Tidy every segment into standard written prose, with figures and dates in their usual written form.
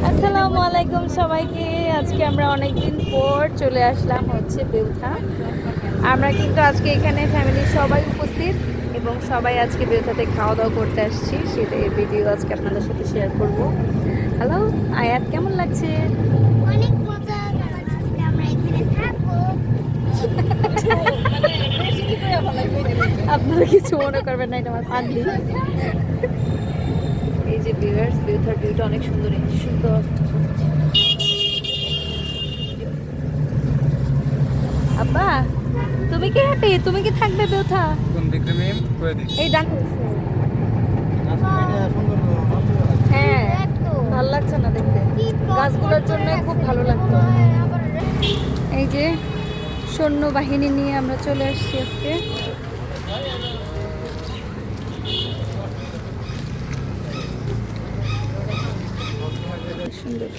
আসসালামু আলাইকুম সবাইকে। আজকে আমরা অনেকদিন পর চলে আসলাম হচ্ছে বেউথা। আমরা কিন্তু আজকে এখানে ফ্যামিলির সবাই উপস্থিত এবং সবাই আজকে বেউথাতে খাওয়া দাওয়া করতে আসছি, সেটাই ভিডিও আজকে আপনাদের সাথে শেয়ার করব। হ্যালো আয়াত, কেমন লাগছে? অনেক মজা, কারণ আজকে আমরা এখানে থাকবো। আপনারা কিছু মনে করবেন না, এটা আমার পাগলি। এই যে ভিউয়ার্স, বেউথার ভিউটা অনেক সুন্দর, সুন্দর। আব্বা, তুমি কি হ্যাপি? তুমি কি থাকবে বেউথা? কোন দিক দিয়ে মেম করে দিই এই ডান। হ্যাঁ, ভালো লাগছে না দেখতে, গাছগুলোর জন্য খুব ভালো লাগতো। এই যে সৈন্যবাহিনী নিয়ে আমরা চলে আসছি আজকে। সুন্দর।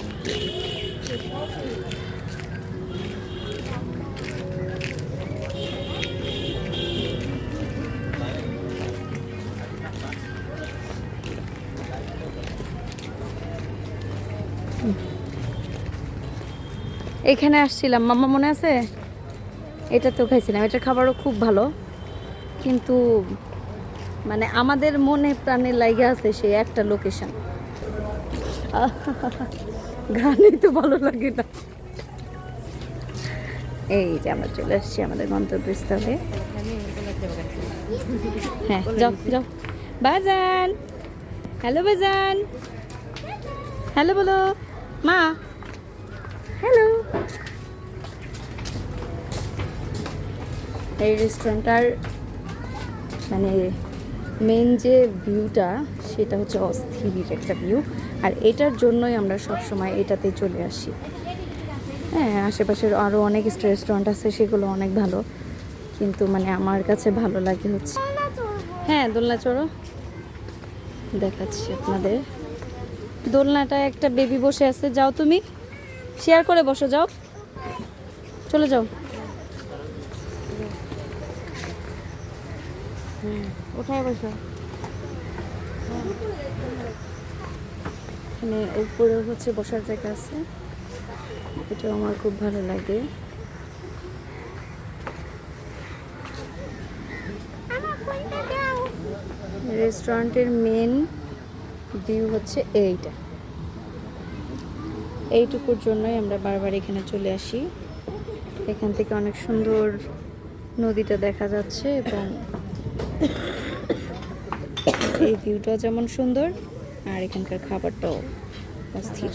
এখানে আসছিলাম, মাম্মা মনে আছে? এটা তো খাইছিলাম, এটার খাবারও খুব ভালো, কিন্তু মানে আমাদের মনে প্রাণে লাইগা আছে সেই একটা লোকেশন। গানই তো ভালো লাগে না। এই যে আমরা চলে আসছি আমাদের গন্তব্যস্থলে। হ্যাঁ, যাও যাও বাজান। হ্যালো বাজান, হ্যালো বলো মা। হ্যালো। এই রেস্টুরেন্টটার মানে মেন যে ভিউটা, সেটা হচ্ছে অস্থির একটা ভিউ, আর এটার জন্যই আমরা সব সময় এটাতে চলে আসি। হ্যাঁ, আশেপাশের আরও অনেক রেস্টুরেন্ট আছে, সেগুলো অনেক ভালো, কিন্তু মানে আমার কাছে ভালো লাগে হচ্ছে। হ্যাঁ, দোলনা চড়ো, দেখাচ্ছি আপনাদের। দোলনাটা একটা বেবি বসে আছে, যাও তুমি শেয়ার করে বসো, যাও চলে যাও। কোথায় বসো? এখানে উপরে হচ্ছে বসার জায়গা আছে, এটাও আমার খুব ভালো লাগে। রেস্টুরেন্টের মেন ভিউ হচ্ছে এইটা, এইটুকুর জন্যই আমরা বারবার এখানে চলে আসি। এখান থেকে অনেক সুন্দর নদীটা দেখা যাচ্ছে এবং এই ভিউটা যেমন সুন্দর, আর এখানকার খাবারটাও অস্থির।